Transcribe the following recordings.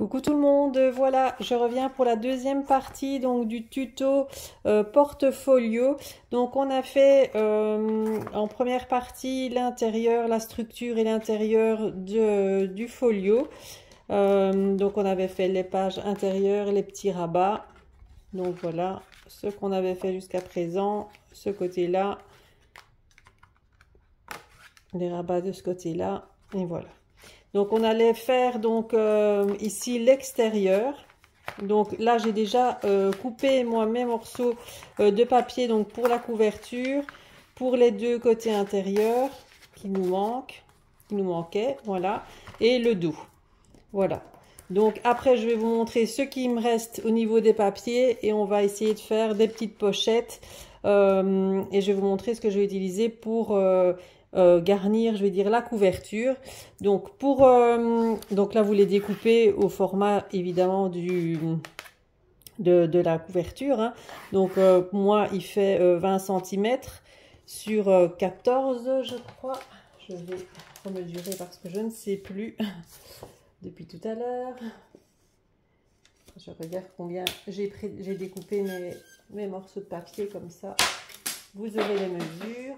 Coucou tout le monde, voilà, je reviens pour la deuxième partie donc du tuto portfolio. Donc on a fait en première partie l'intérieur, la structure et l'intérieur du folio. Donc on avait fait les pages intérieures, les petits rabats. Donc voilà ce qu'on avait fait jusqu'à présent, ce côté-là, les rabats de ce côté-là, et voilà. Donc on allait faire donc ici l'extérieur. Donc là j'ai déjà coupé moi mes morceaux de papier donc pour la couverture, pour les deux côtés intérieurs qui nous manquaient, voilà, et le dos. Voilà. Donc après je vais vous montrer ce qui me reste au niveau des papiers et on va essayer de faire des petites pochettes et je vais vous montrer ce que je vais utiliser pour garnir, je vais dire, la couverture. Donc donc là vous les découpez au format évidemment de la couverture, hein. Donc moi il fait 20 cm sur 14 je crois. Je vais remesurer parce que je ne sais plus depuis tout à l'heure. Je regarde combien j'ai découpé mes morceaux de papier comme ça. Vous aurez les mesures.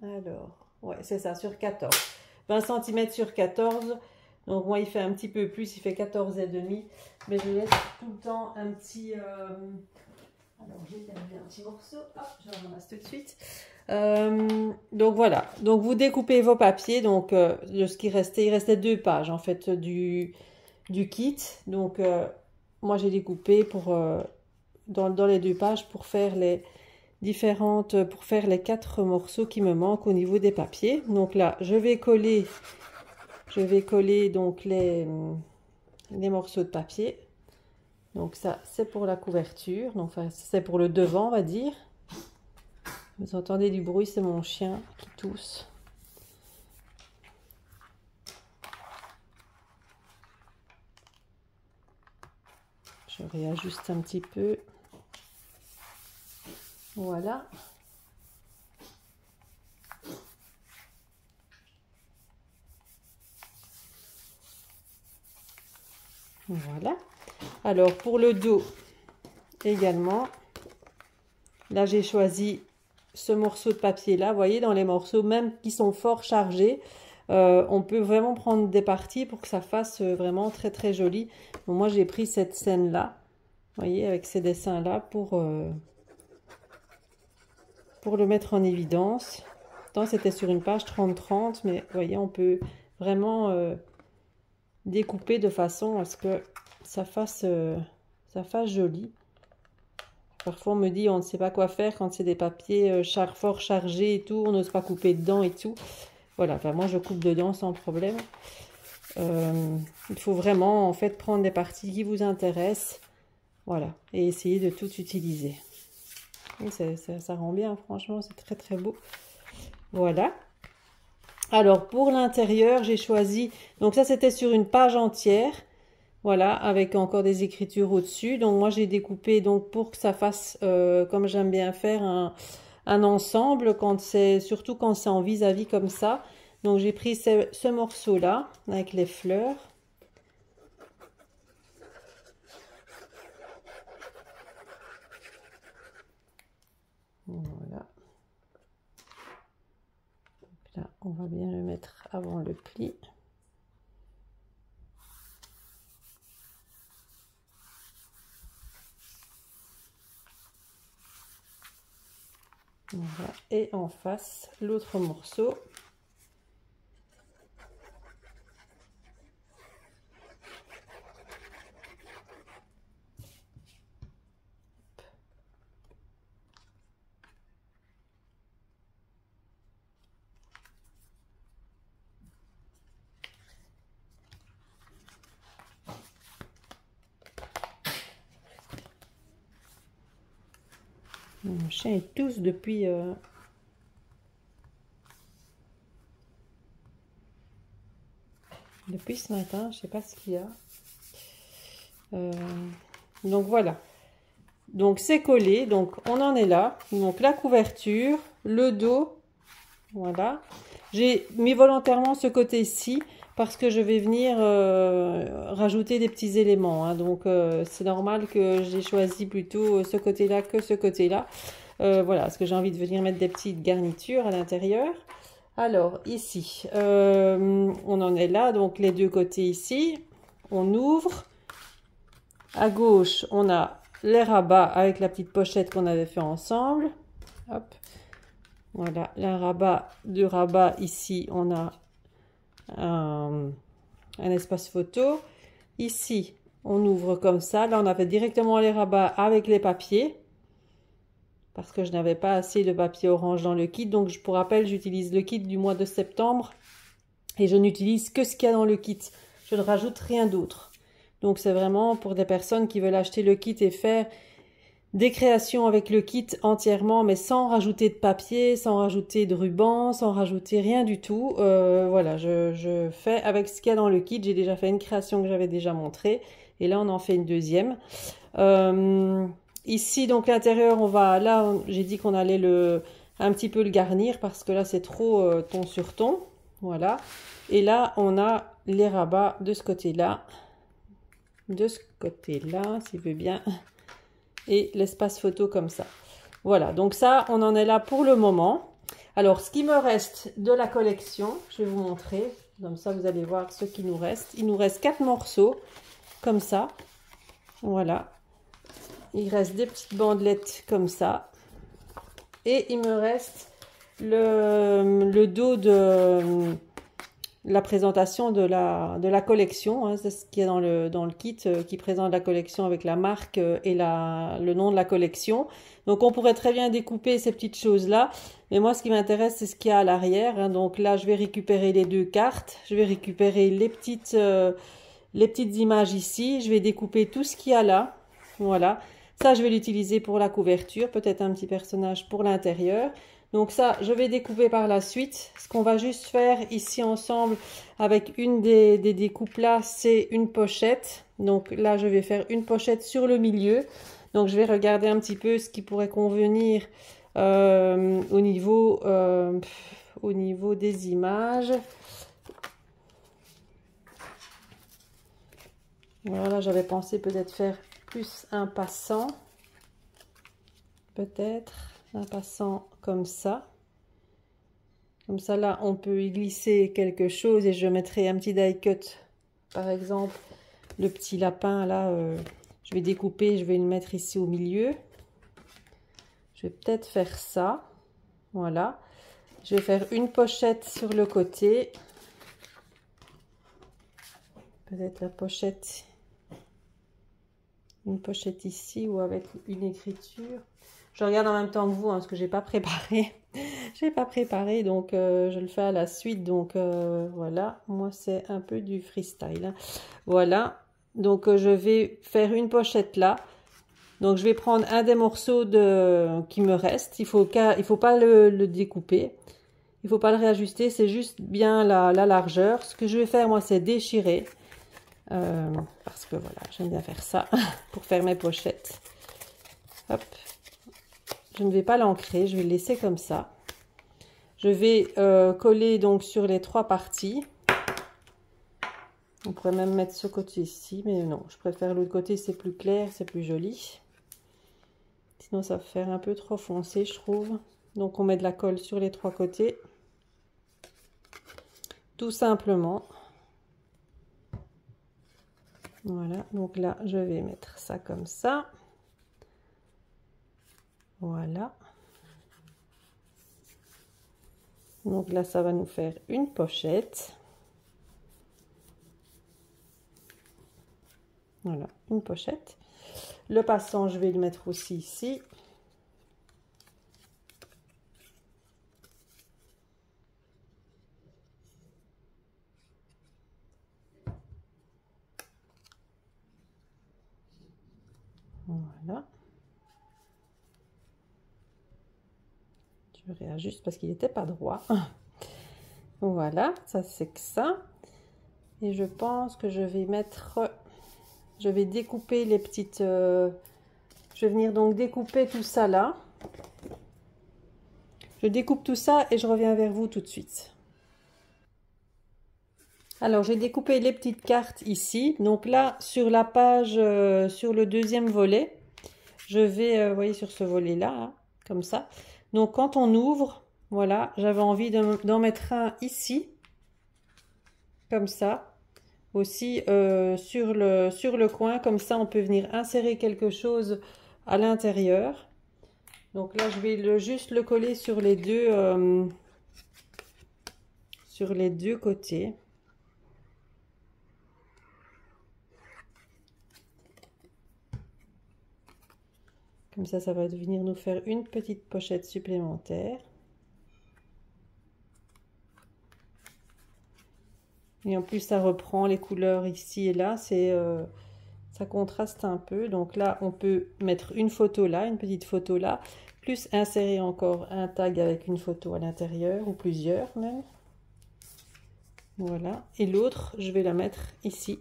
Alors, ouais, c'est ça, sur 14. 20 cm sur 14. Donc, moi, il fait un petit peu plus, il fait 14,5. Mais je laisse tout le temps un petit... Alors, j'ai perdu un petit morceau. Hop, je le ramasse tout de suite. Donc, voilà. Donc, vous découpez vos papiers. Donc, de ce qui restait, il restait 2 pages, en fait, du kit. Donc, moi, j'ai découpé dans les 2 pages pour faire les... pour faire les 4 morceaux qui me manquent au niveau des papiers. Donc là je vais coller donc les morceaux de papier. Donc ça c'est pour la couverture, donc enfin, c'est pour le devant on va dire. Vous entendez du bruit, c'est mon chien qui tousse. Je réajuste un petit peu. Voilà. Voilà. Alors pour le dos également, là j'ai choisi ce morceau de papier là. Vous voyez, dans les morceaux même qui sont fort chargés, on peut vraiment prendre des parties pour que ça fasse vraiment très très joli. Bon, moi j'ai pris cette scène là, vous voyez, avec ces dessins là pour le mettre en évidence. Pourtant c'était sur une page 30-30, mais vous voyez, on peut vraiment découper de façon à ce que ça fasse joli. Parfois on me dit on ne sait pas quoi faire quand c'est des papiers fort chargés et tout, on n'ose pas couper dedans et tout. Voilà, enfin moi je coupe dedans sans problème. Il faut vraiment en fait prendre des parties qui vous intéressent, voilà, et essayer de tout utiliser. Et ça rend bien, franchement, c'est très très beau. Voilà. Alors pour l'intérieur, j'ai choisi, donc ça c'était sur une page entière, voilà, avec encore des écritures au-dessus. Donc moi j'ai découpé donc pour que ça fasse, comme j'aime bien faire, un ensemble, surtout quand c'est en vis-à-vis comme ça. Donc j'ai pris ce morceau-là avec les fleurs. Voilà. Donc là, on va bien le mettre avant le pli. Voilà. Et en face, l'autre morceau. Mon chien est tousse depuis ce matin, je sais pas ce qu'il y a. Donc voilà. Donc c'est collé, donc on en est là. Donc la couverture, le dos, voilà. J'ai mis volontairement ce côté-ci parce que je vais venir rajouter des petits éléments, hein. Donc c'est normal que j'ai choisi plutôt ce côté-là que ce côté-là. Voilà, parce que j'ai envie de venir mettre des petites garnitures à l'intérieur. Alors ici, on en est là, donc les deux côtés ici, on ouvre. À gauche, on a les rabats avec la petite pochette qu'on avait fait ensemble. Hop. Voilà, du rabat ici, on a un espace photo. Ici, on ouvre comme ça. Là, on avait directement les rabats avec les papiers. Parce que je n'avais pas assez de papier orange dans le kit. Donc, pour rappel, j'utilise le kit du mois de septembre. Et je n'utilise que ce qu'il y a dans le kit. Je ne rajoute rien d'autre. Donc, c'est vraiment pour des personnes qui veulent acheter le kit et faire des créations avec le kit entièrement, mais sans rajouter de papier, sans rajouter de ruban, sans rajouter rien du tout. Voilà, je fais avec ce qu'il y a dans le kit. J'ai déjà fait une création que j'avais déjà montrée. Et là, on en fait une deuxième. Ici, donc l'intérieur, j'ai dit qu'on allait un petit peu le garnir parce que là, c'est trop ton sur ton. Voilà. Et là, on a les rabats de ce côté-là. De ce côté-là, s'il veut bien. Et l'espace photo comme ça. Voilà, donc ça, on en est là pour le moment. Alors, ce qui me reste de la collection, je vais vous montrer. Comme ça, vous allez voir ce qui nous reste. Il nous reste 4 morceaux, comme ça. Voilà. Il reste des petites bandelettes comme ça. Et il me reste le dos de la présentation de la collection. Hein. C'est ce qu'il y a dans le kit qui présente la collection avec la marque et le nom de la collection. Donc, on pourrait très bien découper ces petites choses-là. Mais moi, ce qui m'intéresse, c'est ce qu'il y a à l'arrière. Hein. Donc là, je vais récupérer les 2 cartes. Je vais récupérer les petites images ici. Je vais découper tout ce qu'il y a là. Voilà. Ça, je vais l'utiliser pour la couverture, peut-être un petit personnage pour l'intérieur. Donc ça, je vais découper par la suite. Ce qu'on va juste faire ici ensemble avec une des découpes là, c'est une pochette. Donc là, je vais faire une pochette sur le milieu. Donc je vais regarder un petit peu ce qui pourrait convenir au niveau des images. Voilà, j'avais pensé peut-être faire plus un passant, peut-être un passant comme ça là on peut y glisser quelque chose et je mettrai un petit die cut, par exemple le petit lapin là, je vais découper, je vais le mettre ici au milieu. Je vais peut-être faire ça, voilà. Je vais faire une pochette sur le côté, peut-être la pochette, une pochette ici ou avec une écriture. Je regarde en même temps que vous, hein, parce que j'ai pas préparé. J'ai pas préparé, donc je le fais à la suite. Donc voilà, moi c'est un peu du freestyle. Hein. Voilà, donc je vais faire une pochette là. Donc je vais prendre un des morceaux qui me reste. Il faut pas le découper. Il faut pas le réajuster, c'est juste bien la largeur. Ce que je vais faire, moi, c'est déchirer. Parce que voilà, j'aime bien faire ça pour faire mes pochettes. Hop. Je ne vais pas l'ancrer, je vais le laisser comme ça. Je vais coller donc sur les 3 parties. On pourrait même mettre ce côté ici, mais non, je préfère l'autre côté, c'est plus clair, c'est plus joli. Sinon, ça va faire un peu trop foncé, je trouve. Donc, on met de la colle sur les 3 côtés. Tout simplement. Voilà, donc là, je vais mettre ça comme ça. Voilà. Donc là, ça va nous faire une pochette. Voilà, une pochette. Le passant, je vais le mettre aussi ici. Voilà. Je réajuste parce qu'il n'était pas droit. Voilà, ça c'est que ça. Et je pense que je vais découper les petites... je vais venir donc découper tout ça là. Je découpe tout ça et je reviens vers vous tout de suite. Alors, j'ai découpé les petites cartes ici. Donc là, sur la page, sur le deuxième volet, je vais, vous voyez, sur ce volet-là, hein, comme ça. Donc, quand on ouvre, voilà, j'avais envie d'en mettre un ici, comme ça. Aussi, sur le coin, comme ça, on peut venir insérer quelque chose à l'intérieur. Donc là, je vais juste le coller sur les deux côtés. Comme ça va venir nous faire une petite pochette supplémentaire. Et en plus, ça reprend les couleurs ici et là. Ça contraste un peu. Donc là, on peut mettre une photo là, une petite photo là, plus insérer encore un tag avec une photo à l'intérieur, ou plusieurs même. Voilà. Et l'autre, je vais la mettre ici,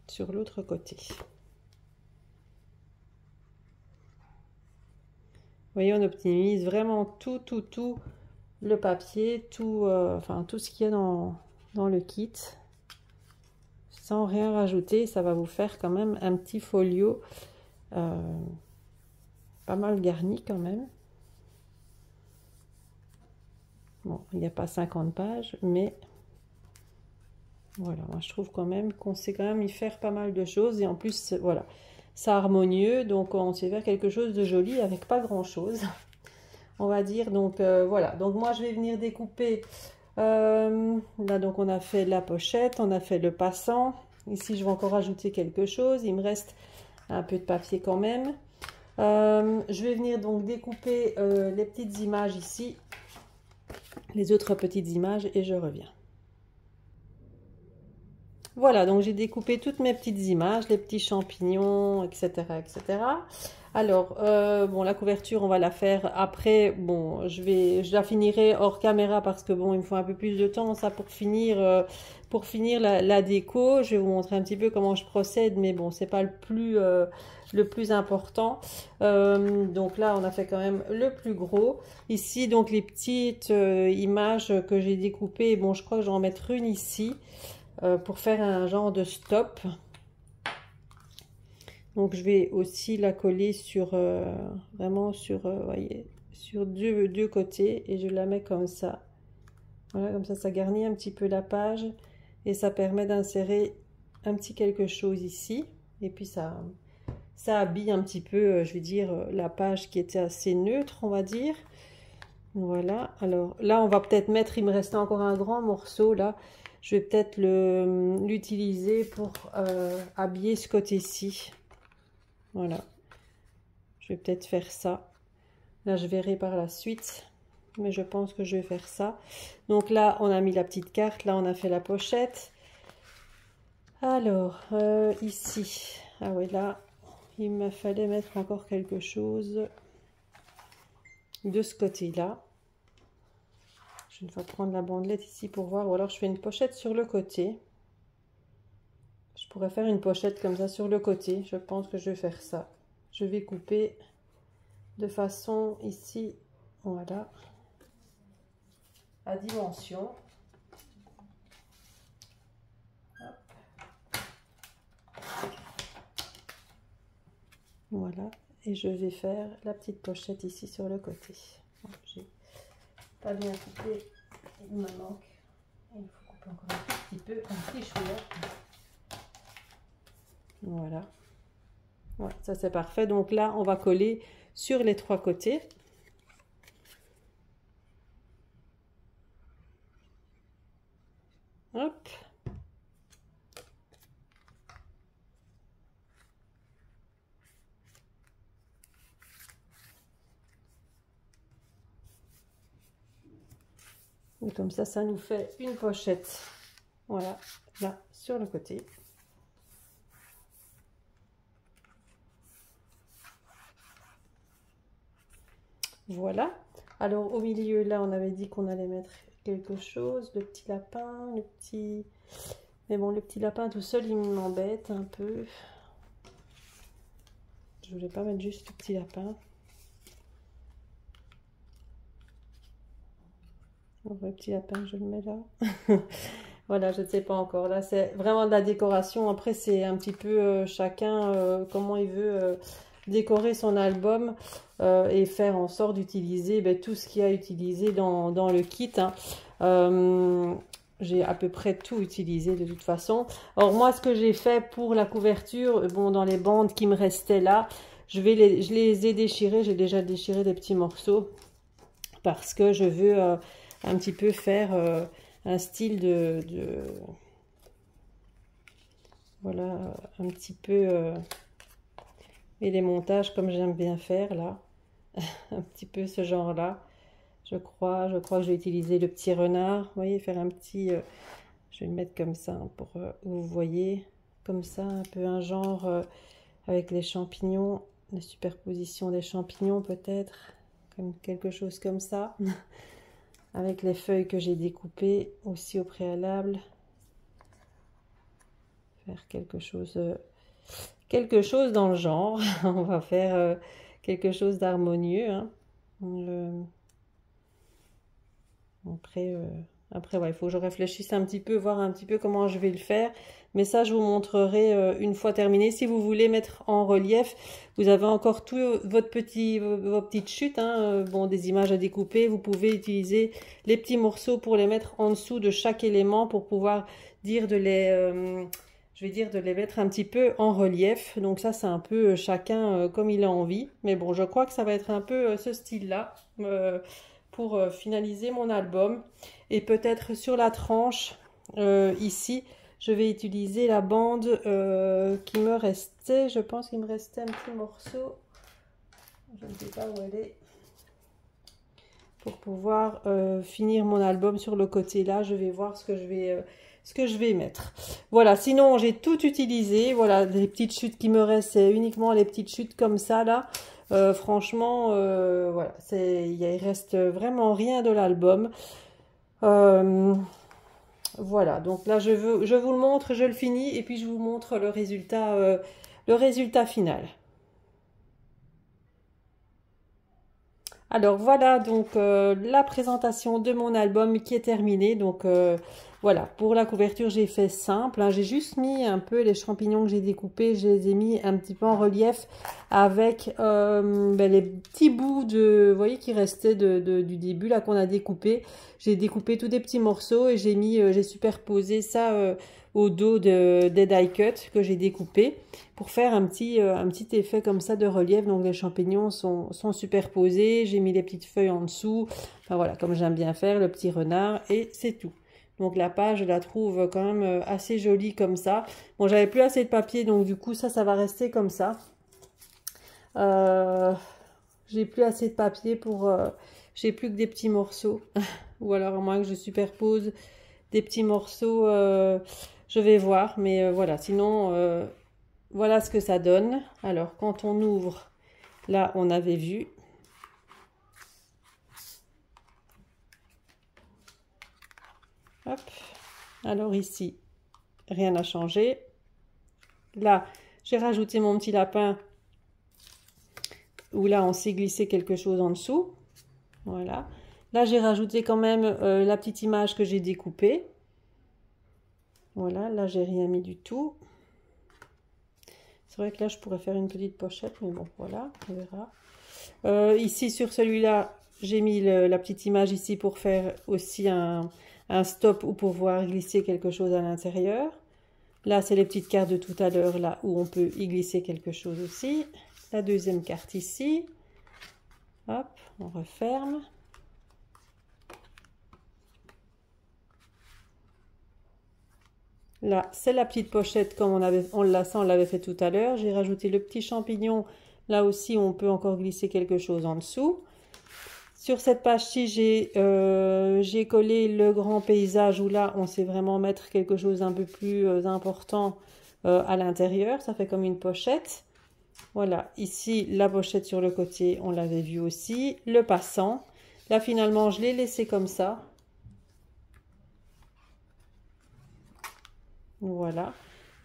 sur l'autre côté. Vous voyez, on optimise vraiment tout le papier, enfin tout ce qu'il y a dans le kit, sans rien rajouter. Ça va vous faire quand même un petit folio pas mal garni quand même. Bon, il n'y a pas 50 pages, mais voilà, moi je trouve quand même qu'on sait quand même y faire pas mal de choses. Et en plus, voilà, c'est harmonieux, donc on sait faire quelque chose de joli avec pas grand chose, on va dire. Donc voilà, donc moi je vais venir découper. Là donc on a fait la pochette, on a fait le passant. Ici je vais encore ajouter quelque chose, il me reste un peu de papier quand même. Je vais venir donc découper les petites images ici, les autres petites images, et je reviens. Voilà, donc j'ai découpé toutes mes petites images, les petits champignons, etc. etc. Alors, bon, la couverture, on va la faire après. Bon, je la finirai hors caméra parce que bon, il me faut un peu plus de temps, ça, pour finir la déco. Je vais vous montrer un petit peu comment je procède, mais bon, c'est pas le plus important. Donc là, on a fait quand même le plus gros. Ici, donc les petites images que j'ai découpées, bon, je crois que je vais en mettre une ici. Pour faire un genre de stop. Donc je vais aussi la coller sur vraiment sur voyez, sur deux côtés, et je la mets comme ça. Voilà, comme ça garnit un petit peu la page et ça permet d'insérer un petit quelque chose ici, et puis ça habille un petit peu, je vais dire, la page qui était assez neutre, on va dire. Voilà, alors là on va peut-être mettre, il me restait encore un grand morceau là. Je vais peut-être l'utiliser pour habiller ce côté-ci. Voilà. Je vais peut-être faire ça. Là, je verrai par la suite. Mais je pense que je vais faire ça. Donc là, on a mis la petite carte. Là, on a fait la pochette. Alors, ici. Ah oui, là, il me fallait mettre encore quelque chose de ce côté-là. Je vais prendre la bandelette ici pour voir, ou alors je fais une pochette sur le côté. Je pourrais faire une pochette comme ça sur le côté. Je pense que je vais faire ça. Je vais couper de façon ici, voilà, à dimension. Hop. Voilà, et je vais faire la petite pochette ici sur le côté. J'ai pas bien coupé, il me manque. Il faut couper encore un petit peu, un petit chouïa. Voilà. Ouais, ça c'est parfait. Donc là, on va coller sur les trois côtés. Hop. Et comme ça nous fait une pochette. Voilà, là, sur le côté. Voilà. Alors, au milieu, là, on avait dit qu'on allait mettre quelque chose. Le petit lapin, le petit... Mais bon, le petit lapin tout seul, il m'embête un peu. Je voulais pas mettre juste le petit lapin. Le petit lapin, je le mets là. Voilà, je ne sais pas encore. Là, c'est vraiment de la décoration. Après, c'est un petit peu chacun comment il veut décorer son album et faire en sorte d'utiliser tout ce qu'il y a utilisé dans le kit. Hein. J'ai à peu près tout utilisé de toute façon. Alors moi, ce que j'ai fait pour la couverture, bon, dans les bandes qui me restaient là, je les ai déchirées. J'ai déjà déchiré des petits morceaux parce que je veux un petit peu faire un style voilà, un petit peu et les montages comme j'aime bien faire là, un petit peu ce genre là. Je crois que je vais utiliser le petit renard. Vous voyez, faire un petit... je vais le mettre comme ça hein, pour vous voyez. Comme ça, un peu un genre avec les champignons. La superposition des champignons peut-être. Comme quelque chose comme ça. Avec les feuilles que j'ai découpées aussi au préalable. Faire quelque chose dans le genre. On va faire quelque chose d'harmonieux. Hein. Après ouais, il faut que je réfléchisse un petit peu, voir un petit peu comment je vais le faire. Mais ça, je vous montrerai une fois terminé. Si vous voulez mettre en relief, vous avez encore tout vos petites chutes. Hein, bon, des images à découper. Vous pouvez utiliser les petits morceaux pour les mettre en dessous de chaque élément pour pouvoir dire de les... je vais dire de les mettre un petit peu en relief. Donc ça, c'est un peu chacun comme il a envie. Mais bon, je crois que ça va être un peu ce style-là. Pour finaliser mon album. Et peut-être sur la tranche, ici, je vais utiliser la bande qui me restait. Je pense qu'il me restait un petit morceau. Je ne sais pas où elle est. Pour pouvoir finir mon album sur le côté là, je vais voir ce que je vais mettre. Voilà, sinon j'ai tout utilisé. Voilà, les petites chutes qui me restent, c'est uniquement les petites chutes comme ça là. Franchement, voilà, il reste vraiment rien de l'album. Voilà, donc là je vous le montre, je le finis et puis je vous montre le résultat final. Alors voilà donc la présentation de mon album qui est terminée. Donc voilà, pour la couverture j'ai fait simple, hein. J'ai juste mis un peu les champignons que j'ai découpés, je les ai mis un petit peu en relief avec les petits bouts de, vous voyez, qui restaient du début là qu'on a découpé. J'ai découpé tous des petits morceaux et j'ai superposé ça au dos des die cuts que j'ai découpé pour faire un petit effet comme ça de relief. Donc les champignons sont superposés, j'ai mis les petites feuilles en dessous, enfin voilà, comme j'aime bien faire, le petit renard, et c'est tout. Donc la page, je la trouve quand même assez jolie comme ça. Bon, j'avais plus assez de papier, donc du coup ça va rester comme ça. J'ai plus assez de papier pour... j'ai plus que des petits morceaux. Ou alors à moins que je superpose des petits morceaux, je vais voir. Mais voilà, sinon, voilà ce que ça donne. Alors, quand on ouvre, là, on avait vu. Hop. Alors ici, rien n'a changé. Là, j'ai rajouté mon petit lapin. Où là, on s'est glissé quelque chose en dessous. Voilà. Là, j'ai rajouté quand même la petite image que j'ai découpée. Voilà, là, j'ai rien mis du tout. C'est vrai que là, je pourrais faire une petite pochette, mais bon, voilà, on verra. Ici, sur celui-là, j'ai mis la petite image ici pour faire aussi un stop ou pour pouvoir glisser quelque chose à l'intérieur. Là, c'est les petites cartes de tout à l'heure, là, où on peut y glisser quelque chose aussi. La deuxième carte ici. Hop, on referme. Là, c'est la petite pochette comme on l'avait fait tout à l'heure. J'ai rajouté le petit champignon. Là aussi, on peut encore glisser quelque chose en dessous. Sur cette page-ci, j'ai collé le grand paysage où là, on sait vraiment mettre quelque chose d'un peu plus important à l'intérieur. Ça fait comme une pochette. Voilà, ici, la pochette sur le côté, on l'avait vu aussi. Le passant. Là, finalement, je l'ai laissé comme ça. Voilà.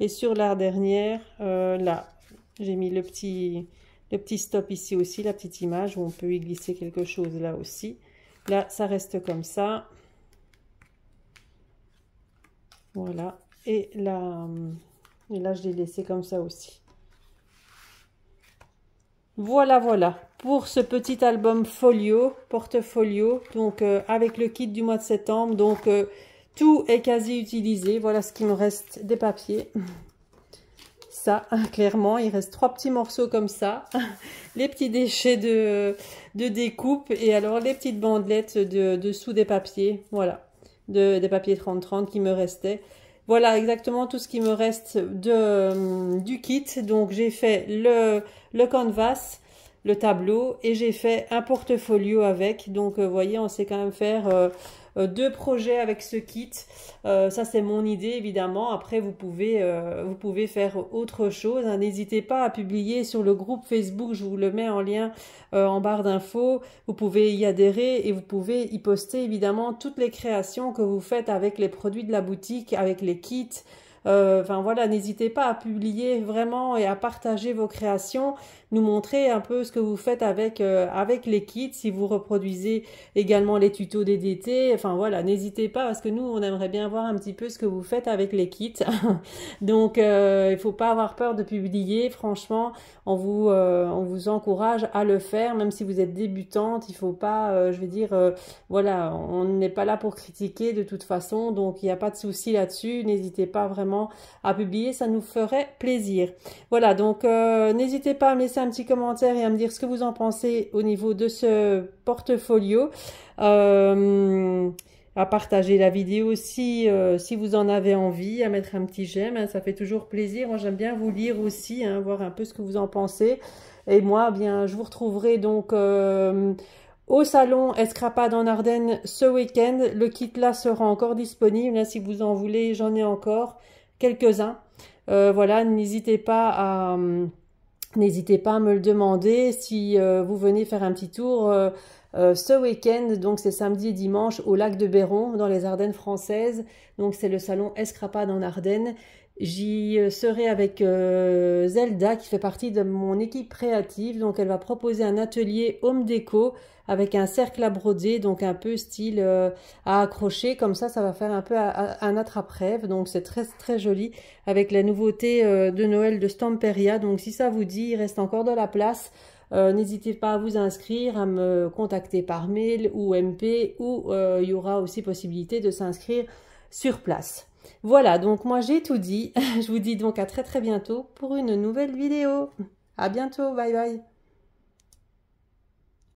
Et sur la dernière, là, j'ai mis le petit stop ici aussi, la petite image où on peut y glisser quelque chose là aussi. Là, ça reste comme ça. Voilà. Et là, je l'ai laissé comme ça aussi. Voilà, voilà, pour ce petit album folio, portfolio, donc avec le kit du mois de septembre, donc tout est quasi utilisé. Voilà ce qui me reste des papiers. Ça, clairement, il reste 3 petits morceaux comme ça, les petits déchets de découpe et alors les petites bandelettes dessous des papiers, voilà, des papiers 30-30 qui me restaient. Voilà exactement tout ce qui me reste du kit. Donc j'ai fait le canvas, le tableau et j'ai fait un portfolio avec. Donc vous voyez, on sait quand même faire 2 projets avec ce kit. Ça c'est mon idée évidemment. Après vous pouvez faire autre chose, hein. N'hésitez pas à publier sur le groupe Facebook, je vous le mets en lien en barre d'infos. Vous pouvez y adhérer et vous pouvez y poster évidemment toutes les créations que vous faites avec les produits de la boutique, avec les kits. Enfin voilà, n'hésitez pas à publier vraiment et à partager vos créations, nous montrer un peu ce que vous faites avec les kits, si vous reproduisez également les tutos DDT, enfin voilà, n'hésitez pas parce que nous on aimerait bien voir un petit peu ce que vous faites avec les kits. Donc il faut pas avoir peur de publier, franchement, on vous encourage à le faire, même si vous êtes débutante, il faut pas, je veux dire, voilà, on n'est pas là pour critiquer de toute façon, donc il n'y a pas de souci là-dessus, n'hésitez pas vraiment à publier, ça nous ferait plaisir. Voilà, donc n'hésitez pas à me laisser un petit commentaire et à me dire ce que vous en pensez au niveau de ce portfolio. À partager la vidéo aussi si vous en avez envie, à mettre un petit j'aime, hein, ça fait toujours plaisir. Moi j'aime bien vous lire aussi, hein, voir un peu ce que vous en pensez. Et moi, bien, je vous retrouverai donc au salon Escrapade en Ardennes ce week-end. Le kit là sera encore disponible, hein, si vous en voulez, j'en ai encore quelques-uns. Voilà, n'hésitez pas à me le demander si vous venez faire un petit tour ce week-end. Donc c'est samedi et dimanche au lac de Béron dans les Ardennes françaises. Donc c'est le salon Escrapade en Ardennes. J'y serai avec Zelda qui fait partie de mon équipe créative. Donc elle va proposer un atelier home déco avec un cercle à broder, donc un peu style à accrocher. Comme ça va faire un peu un attrape-rêve. Donc c'est très très joli avec la nouveauté de Noël de Stamperia. Donc si ça vous dit, il reste encore de la place. N'hésitez pas à vous inscrire, à me contacter par mail ou MP, ou il y aura aussi possibilité de s'inscrire sur place. Voilà, donc moi j'ai tout dit. Je vous dis donc à très très bientôt pour une nouvelle vidéo. À bientôt, bye bye.